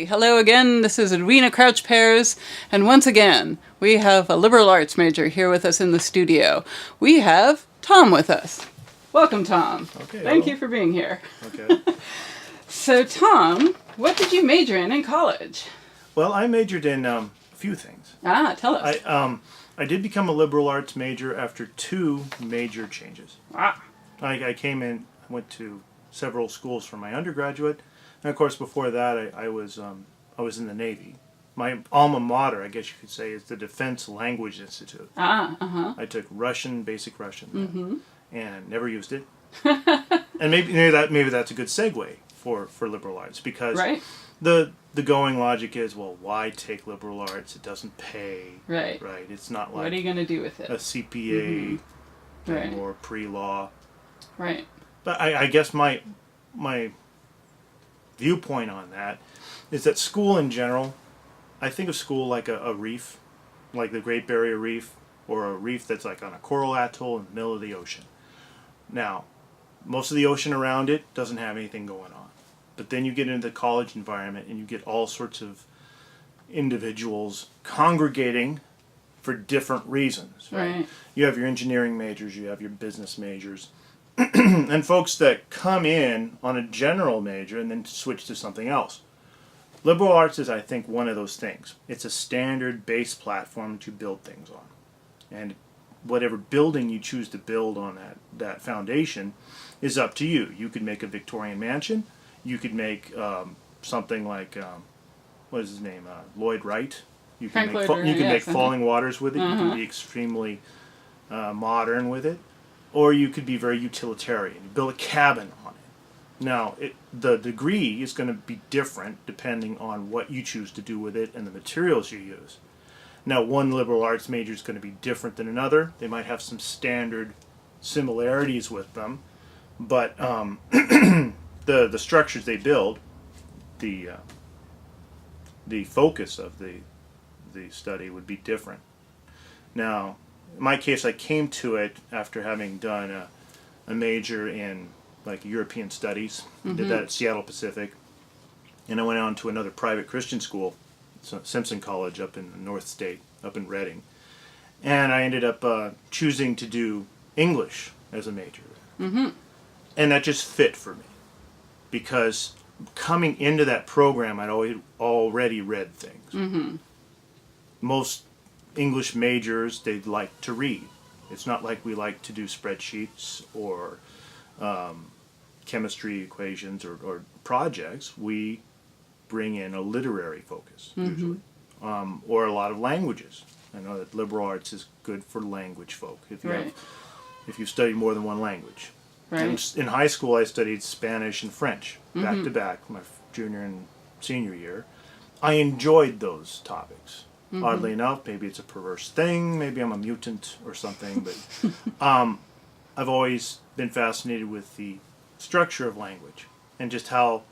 Hello again, this is Edwina Crouch-Pears, and once again, we have a liberal arts major here with us in the studio. We have Tom with us. Welcome, Tom. Okay. Thank you for being here. Okay. So, Tom, what did you major in college? Well, I majored in a few things. Tell us. I did become a liberal arts major after two major changes. I came in, went to several schools for my undergraduate, and of course before that I was in the Navy. My alma mater, I guess you could say, is the Defense Language Institute. I took Russian, basic Russian, and never used it. And maybe that's a good segue for liberal arts, because the going logic is, well, why take liberal arts? It doesn't pay. Right. It's not like, what are you going to do with it? A CPA or pre-law. Right. But I guess my viewpoint on that is that school in general, I think of school like a reef, like the Great Barrier Reef, or a reef that's like on a coral atoll in the middle of the ocean. Now, most of the ocean around it doesn't have anything going on. But then you get into the college environment and you get all sorts of individuals congregating for different reasons. Right? You have your engineering majors, you have your business majors, and folks that come in on a general major and then switch to something else. Liberal arts is, I think, one of those things. It's a standard base platform to build things on. And whatever building you choose to build on that foundation is up to you. You could make a Victorian mansion. You could make something like, what is his name, Lloyd Wright. You can make Falling Waters with it. You can be extremely modern with it. Or you could be very utilitarian. You build a cabin on it. Now, the degree is going to be different depending on what you choose to do with it and the materials you use. Now, one liberal arts major is going to be different than another. They might have some standard similarities with them, but the structures they build, the focus of the study would be different. Now, in my case, I came to it after having done a major in like European studies. Did that at Seattle Pacific, and I went on to another private Christian school, Simpson College up in the North State, up in Reading, and I ended up choosing to do English as a major, and that just fit for me, because coming into that program, I'd already read things. Most English majors, they like to read. It's not like we like to do spreadsheets or chemistry equations or projects. We bring in a literary focus, usually, or a lot of languages. I know that liberal arts is good for language folk, if you study more than one language. In high school, I studied Spanish and French, back to back, my junior and senior year. I enjoyed those topics. Oddly enough, maybe it's a perverse thing, maybe I'm a mutant or something, but I've always been fascinated with the structure of language and just how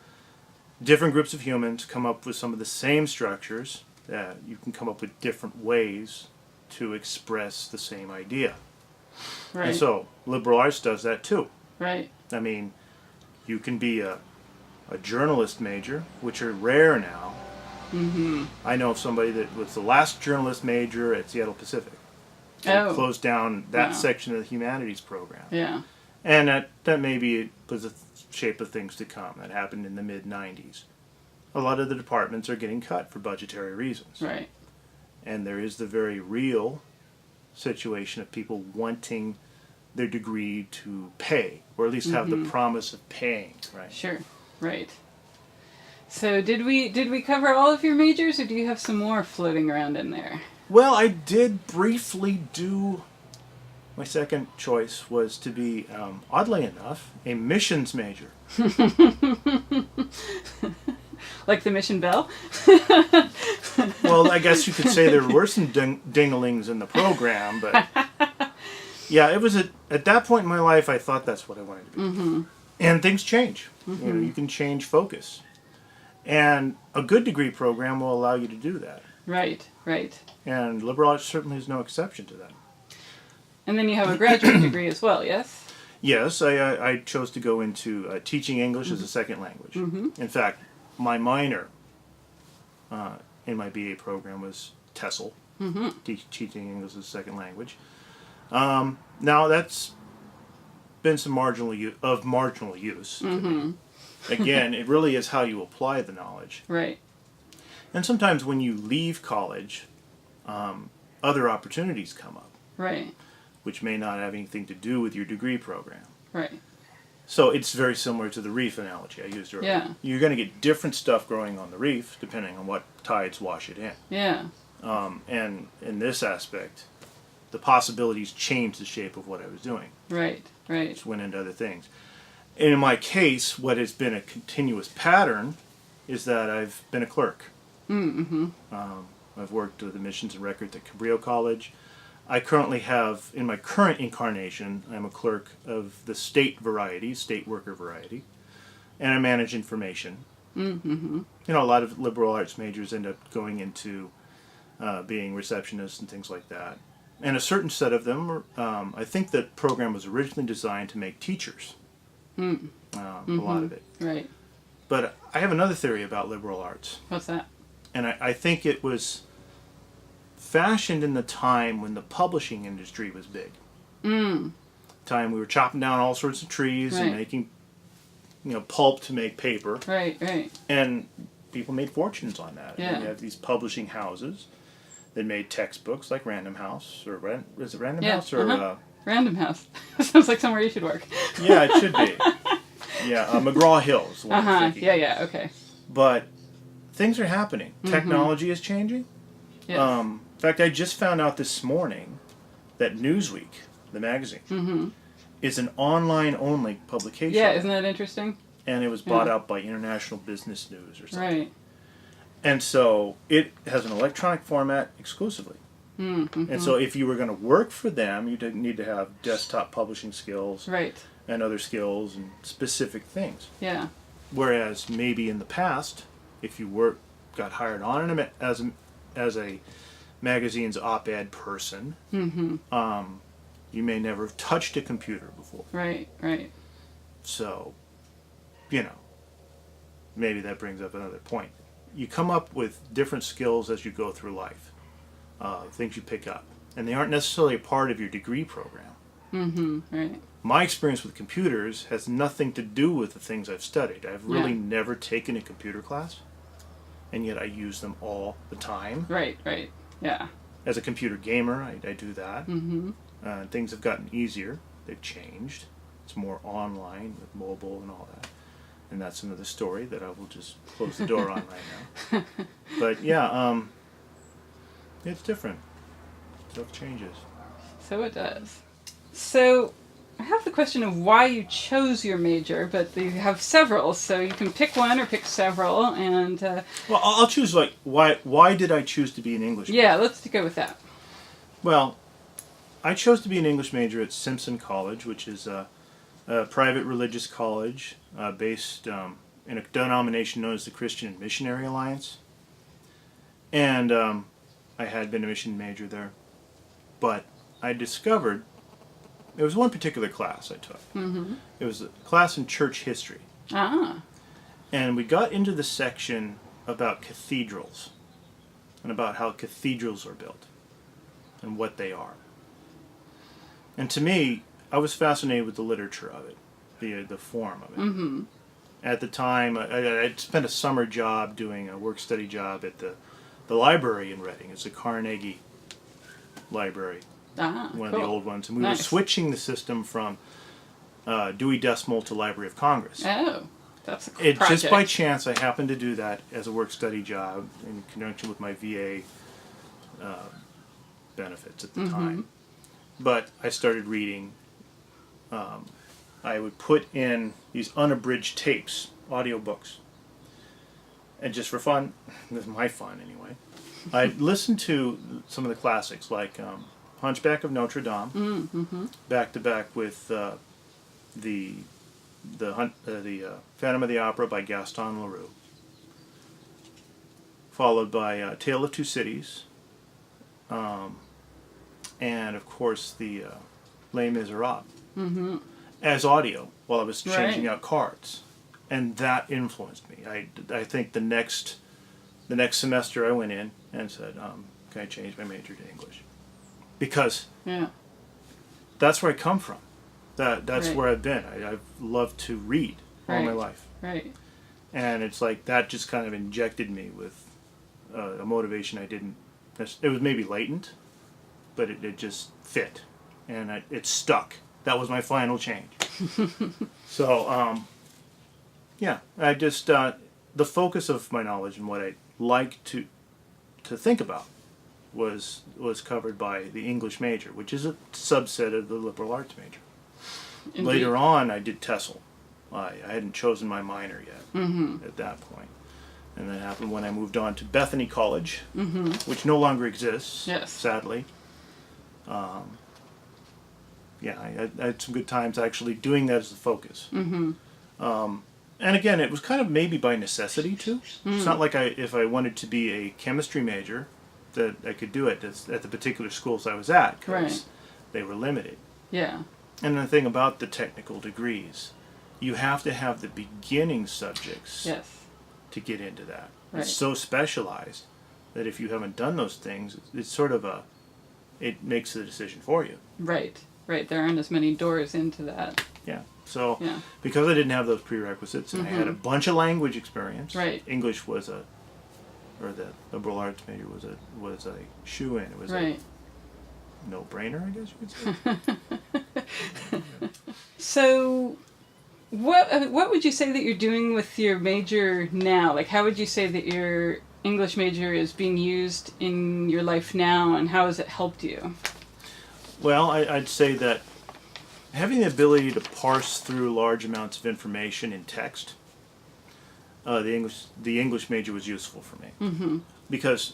different groups of humans come up with some of the same structures. You can come up with different ways to express the same idea. And so liberal arts does that too. I mean, you can be a journalist major, which are rare now. I know of somebody that was the last journalist major at Seattle Pacific. They closed down that section of the humanities program. And that maybe was the shape of things to come. That happened in the mid-90s. A lot of the departments are getting cut for budgetary reasons. And there is the very real situation of people wanting their degree to pay, or at least have the promise of paying. So did we cover all of your majors, or do you have some more floating around in there? Well, I did briefly do. My second choice was to be, oddly enough, a missions major. Like the mission bell? Well, I guess you could say there were some ding-a-lings in the program, but yeah, it was at that point in my life, I thought that's what I wanted to be. And things change. You can change focus. And a good degree program will allow you to do that. And liberal arts certainly is no exception to that. And then you have a graduate degree as well, yes? Yes, I chose to go into teaching English as a second language. In fact, my minor in my BA program was TESOL, teaching English as a second language. Now that's been some marginal use to me. Again, it really is how you apply the knowledge. Right. And sometimes when you leave college, other opportunities come up. Right. Which may not have anything to do with your degree program. Right. So it's very similar to the reef analogy I used earlier. Yeah. You're going to get different stuff growing on the reef depending on what tides wash it in. Yeah. And in this aspect, the possibilities changed the shape of what I was doing. Right. Right. Which went into other things. And in my case, what has been a continuous pattern is that I've been a clerk. I've worked with admissions and records at Cabrillo College. I currently have, in my current incarnation, I'm a clerk of the state variety, state worker variety, and I manage information. You know, a lot of liberal arts majors end up going into being receptionists and things like that. And a certain set of them, I think the program was originally designed to make teachers. A lot of it. Right. But I have another theory about liberal arts. What's that? And I think it was fashioned in the time when the publishing industry was big. Time we were chopping down all sorts of trees and making, pulp to make paper. Right, right. And people made fortunes on that. Yeah. You have these publishing houses that made textbooks like Random House, or is it Random Yeah, House? Or Random House. Sounds like somewhere you should work. yeah, it should be. Yeah, McGraw-Hill is the one I'm thinking. Yeah, okay. But things are happening. Technology is changing. Yes. In fact, I just found out this morning that Newsweek, the magazine, is an online-only publication. Yeah, isn't that interesting? And it was bought out by International Business News or something. Right. And so it has an electronic format exclusively. And so if you were going to work for them, you didn't need to have desktop publishing skills and other skills and specific things. Yeah. Whereas maybe in the past, if you got hired on as a magazine's op-ed person, you may never have touched a computer before. Right, right. So, maybe that brings up another point. You come up with different skills as you go through life, things you pick up, and they aren't necessarily a part of your degree program. Right. My experience with computers has nothing to do with the things I've studied. I've really never taken a computer class, and yet I use them all the time. Right, right. Yeah. As a computer gamer, I do that. Things have gotten easier. They've changed. It's more online with mobile and all that. And that's another story that I will just close the door on right now. But yeah, it's different. Stuff changes. So it does. So I have the question of why you chose your major, but you have several, so you can pick one or pick several. And well, I'll choose why did I choose to be an English major? Yeah, let's go with that. Well, I chose to be an English major at Simpson College, which is a private religious college based in a denomination known as the Christian and Missionary Alliance. And I had been a mission major there. But I discovered, there was one particular class I took. It was a class in church history. And we got into the section about cathedrals and about how cathedrals are built and what they are. And to me, I was fascinated with the literature of it, the form of it. At the time, I'd spent a summer job doing a work-study job at the library in Reading. It's a Carnegie library, one of the old ones. And we were switching the system from Dewey Decimal to Library of Congress. Oh, that's a cool project. Just by chance, I happened to do that as a work-study job in conjunction with my VA benefits at the time. But I started reading. I would put in these unabridged tapes, audiobooks. And just for fun, this is my fun anyway, I'd listen to some of the classics like Hunchback of Notre Dame, back to back with the Phantom of the Opera by Gaston Leroux, followed by Tale of Two Cities, and of course the Les Miserables, as audio while I was changing out cards. And that influenced me. I think the next the next semester I went in and said, can I change my major to English? Because Yeah. that's where I come from. That's Right. where I've been. I've loved to read all my Right. life. Right. And it's like that just kind of injected me with a motivation I didn't. It was maybe latent, but it just fit, and it stuck. That was my final change. So yeah, I just the focus of my knowledge and what I like to think about was covered by the English major, which is a subset of the liberal arts major. Indeed. Later on, I did TESOL. I hadn't chosen my minor yet at that point. And that happened when I moved on to Bethany College, which no longer exists, Yes. sadly. Yeah, I had some good times actually doing that as the focus. And again, it was kind of maybe by necessity too. It's not like if I wanted to be a chemistry major, that I could do it at the particular schools I was at, because Right. they were limited. Yeah. And the thing about the technical degrees, you have to have the beginning subjects Yes. to get into that. Right. It's so specialized that if you haven't done those things, it's sort of it makes the decision for you. Right. Right. There aren't as many doors into that. Yeah. So Yeah. because I didn't have those prerequisites and I had a bunch of language experience, Right. English was or the liberal arts major was a shoe-in. It was Right. a no-brainer, I guess you could say. So, what would you say that you're doing with your major now? Like, how would you say that your English major is being used in your life now, and how has it helped you? Well, I'd say that having the ability to parse through large amounts of information in text, the English major was useful for me. Because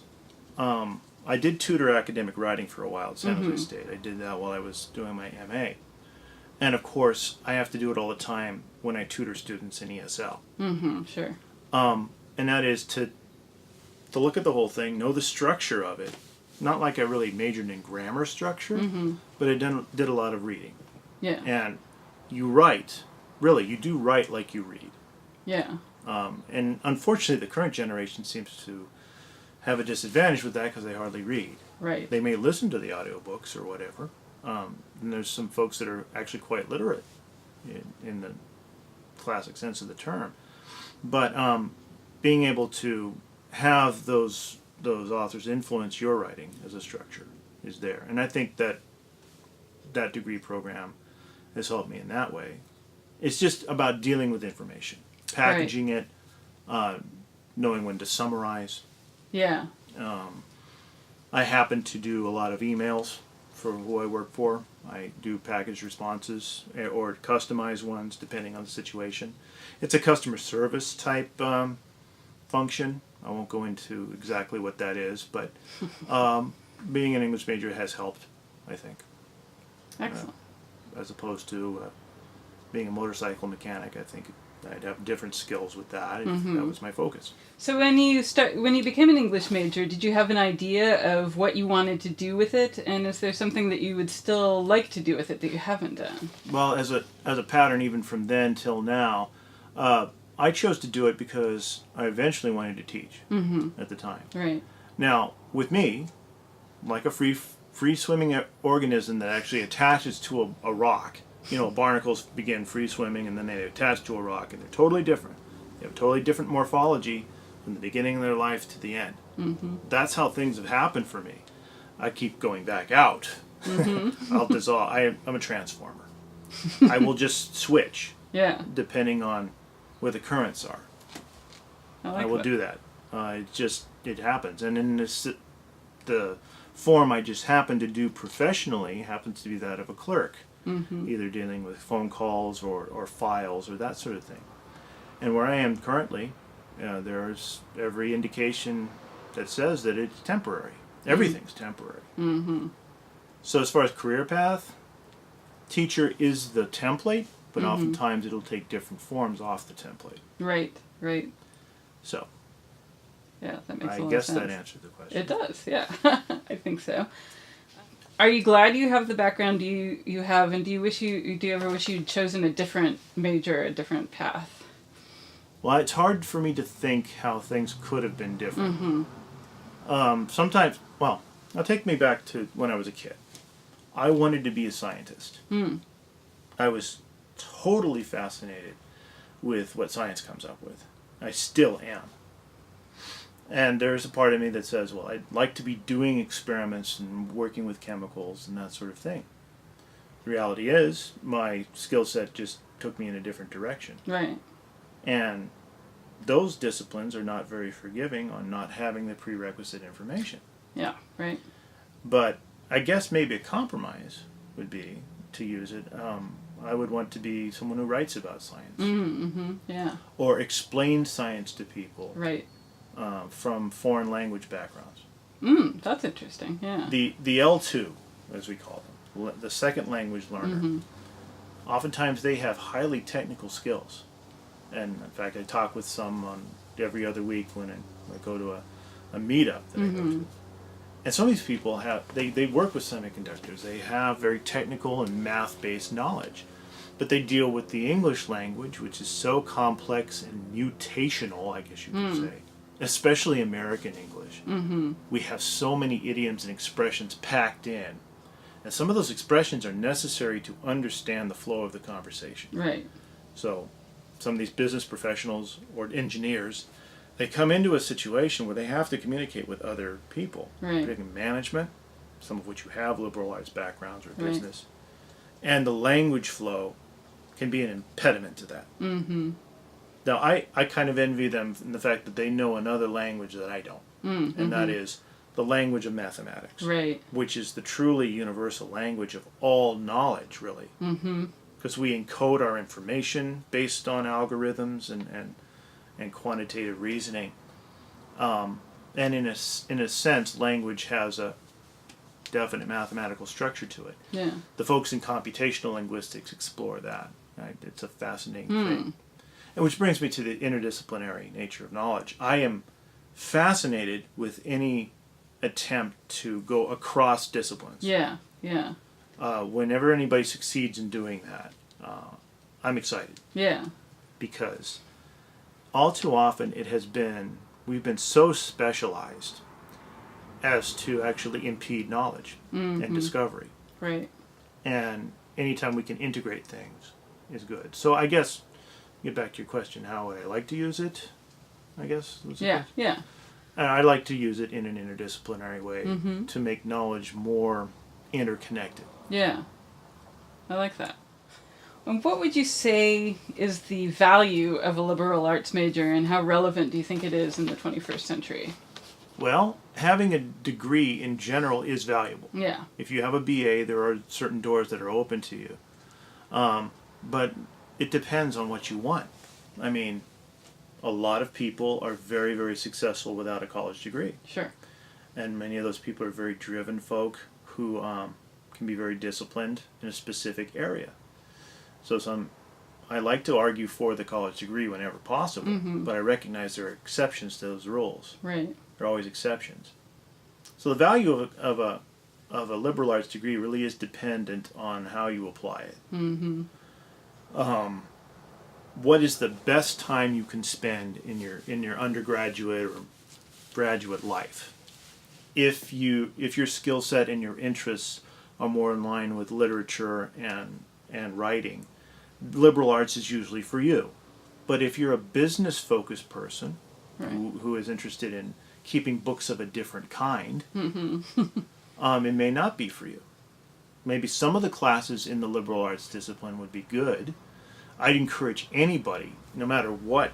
I did tutor academic writing for a while at San Jose State. I did that while I was doing my MA. And of course, I have to do it all the time when I tutor students in ESL. Sure. And that is to look at the whole thing, know the structure of it. Not like I really majored in grammar structure, but I did a lot of reading. Yeah. And you write, really, you do write like you read. Yeah. And unfortunately, the current generation seems to have a disadvantage with that because they hardly read. Right. They may listen to the audiobooks or whatever. And there's some folks that are actually quite literate in the classic sense of the term. But being able to have those authors influence your writing as a structure is there. And I think that degree program has helped me in that way. It's just about dealing with information, packaging it, knowing when to summarize. Yeah. I happen to do a lot of emails for who I work for. I do packaged responses or customized ones depending on the situation. It's a customer service type function. I won't go into exactly what that is, but being an English major has helped, I think. Excellent. As opposed to being a motorcycle mechanic, I think I'd have different skills with that if that was my focus. So when you became an English major, did you have an idea of what you wanted to do with it, and is there something that you would still like to do with it that you haven't done? Well, as a pattern, even from then till now, I chose to do it because I eventually wanted to teach at the time. Right. Now, with me, like a free swimming organism that actually attaches to a rock. You know, barnacles begin free swimming and then they attach to a rock, and they're totally different. They have totally different morphology from the beginning of their life to the end. That's how things have happened for me. I keep going back out. I'll dissolve. I'm a transformer. I will just switch Yeah. depending on where the currents are. I will do that. It happens. And in the form I just happen to do professionally happens to be that of a clerk. Either dealing with phone calls or files or that sort of thing. And where I am currently, there's every indication that says that it's temporary. Everything's temporary. So as far as career path, teacher is the template, but oftentimes it'll take different forms off the template. Right. Right. So Yeah, that makes a lot I of guess sense. that answered the question. It does, yeah. I think so. Are you glad you have the background you have, and do you ever wish you'd chosen a different major, a different path? Well, it's hard for me to think how things could have been different. Sometimes, well, now take me back to when I was a kid. I wanted to be a scientist. I was totally fascinated with what science comes up with. I still am. And there's a part of me that says, well, I'd like to be doing experiments and working with chemicals and that sort of thing. The reality is, my skill set just took me in a different direction. Right. And those disciplines are not very forgiving on not having the prerequisite information. Yeah, right. But I guess maybe a compromise would be to use it. I would want to be someone who writes about science. Yeah. Or explains science to people. Right. From foreign language backgrounds. That's interesting, yeah. The L2, as we call them, the second language learner, oftentimes they have highly technical skills. And in fact, I talk with some on every other week when I go to a meetup that I go to. And some of these people they work with semiconductors. They have very technical and math-based knowledge. But they deal with the English language, which is so complex and mutational, I guess you could say. Especially American English. We have so many idioms and expressions packed in. And some of those expressions are necessary to understand the flow of the conversation. Right. So some of these business professionals or engineers, they come into a situation where they have to communicate with other people. Right. Particularly management, some of which you have liberal arts backgrounds or business. And the language flow can be an impediment to that. Now, I kind of envy them in the fact that they know another language that I don't. And that is the language of mathematics. Right. Which is the truly universal language of all knowledge, really. Because we encode our information based on algorithms and quantitative reasoning. And in a sense, language has a definite mathematical structure to it. Yeah. The folks in computational linguistics explore that. Right? It's a fascinating thing. And which brings me to the interdisciplinary nature of knowledge. I am fascinated with any attempt to go across disciplines. Yeah, yeah. Whenever anybody succeeds in doing that, I'm excited. Yeah. Because all too often we've been so specialized as to actually impede knowledge and discovery. Right. And anytime we can integrate things is good. So I guess, get back to your question, how would I like to use it, I guess? Yeah, yeah. And I like to use it in an interdisciplinary way to make knowledge more interconnected. Yeah. I like that. And what would you say is the value of a liberal arts major, and how relevant do you think it is in the 21st century? Well, having a degree in general is valuable. Yeah. If you have a BA, there are certain doors that are open to you. But it depends on what you want. I mean, a lot of people are very, very successful without a college degree. Sure. And many of those people are very driven folk who can be very disciplined in a specific area. So I like to argue for the college degree whenever possible, but I recognize there are exceptions to those rules. Right. There are always exceptions. So the value of a liberal arts degree really is dependent on how you apply it. What is the best time you can spend in your undergraduate or graduate life? If your skill set and your interests are more in line with literature and writing, liberal arts is usually for you. But if you're a business-focused person who is interested in keeping books of a different kind, it may not be for you. Maybe some of the classes in the liberal arts discipline would be good. I'd encourage anybody, no matter what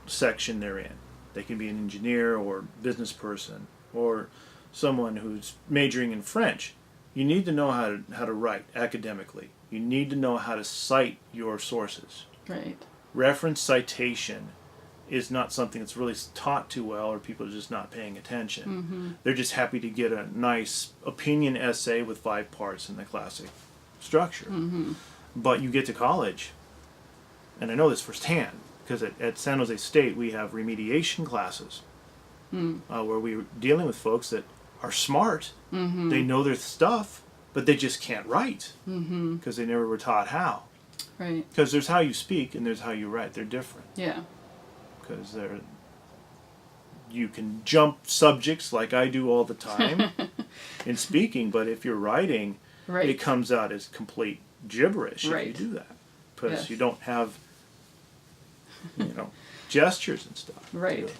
section they're in. They can be an engineer or business person or someone who's majoring in French. You need to know how to write academically. You need to know how to cite your sources. Right. Reference citation is not something that's really taught too well, or people are just not paying attention. They're just happy to get a nice opinion essay with 5 parts in the classic structure. But you get to college, and I know this firsthand, because at San Jose State we have remediation classes where we're dealing with folks that are smart. They know their stuff, but they just can't write because they never were taught how. Right. Because there's how you speak and there's how you write. They're different. Yeah. because you can jump subjects like I do all the time in speaking, but if you're writing, Right. it comes out as complete gibberish Right. if you do that, because Yes. you don't have, gestures and stuff. Right.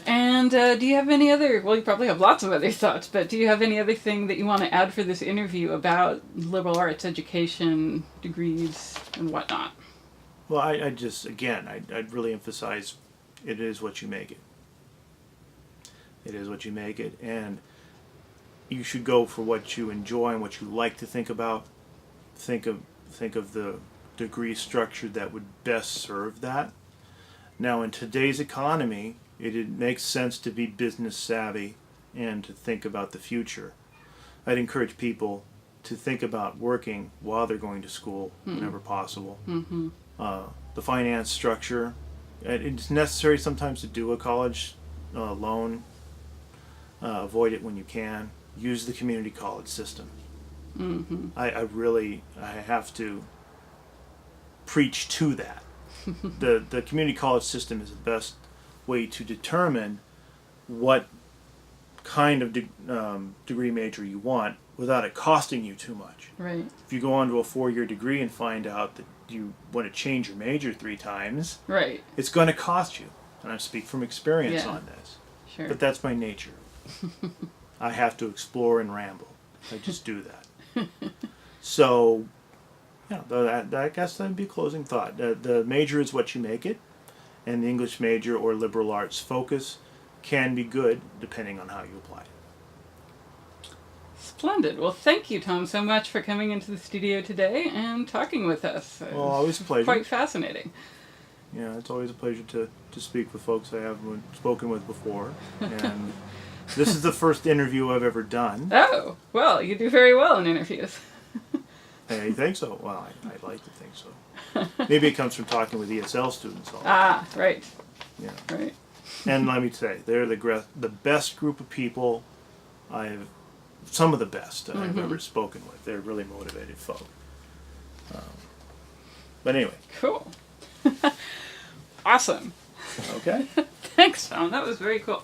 And do you have any other, well, you probably have lots of other thoughts, but do you have any other thing that you want to add for this interview about liberal arts education, degrees, and whatnot? Well, I'd really emphasize it is what you make it. It is what you make it, and you should go for what you enjoy and what you like to think about. Think of the degree structure that would best serve that. Now, in today's economy, it makes sense to be business savvy and to think about the future. I'd encourage people to think about working while they're going to school whenever possible. Mm-hmm. The finance structure, it's necessary sometimes to do a college loan. Avoid it when you can. Use the community college system. Mm-hmm. I have to preach to that. The community college system is the best way to determine what kind of degree major you want without it costing you too much. Right. If you go on to a 4-year degree and find out that you want to change your major 3 times, Right. it's going to cost you. And I speak from experience on this. Sure. But that's my nature. I have to explore and ramble. I just do that. So, I guess that'd be a closing thought. The major is what you make it, and the English major or liberal arts focus can be good depending on how you apply it. Splendid. Well, thank you, Tom, so much for coming into the studio today and talking with us. Well, always a pleasure. Quite fascinating. Yeah, it's always a pleasure to speak with folks I haven't spoken with before. And this is the first interview I've ever done. Oh, well, you do very well in interviews. Hey, you think so? Well, I'd like to think so. Maybe it comes from talking with ESL students all the time. Ah, right. Yeah. Right. And let me say, they're the best group of people some of the best I've ever spoken with. They're really motivated folk. But anyway. Cool. Awesome. Okay. Thanks, Tom. That was very cool.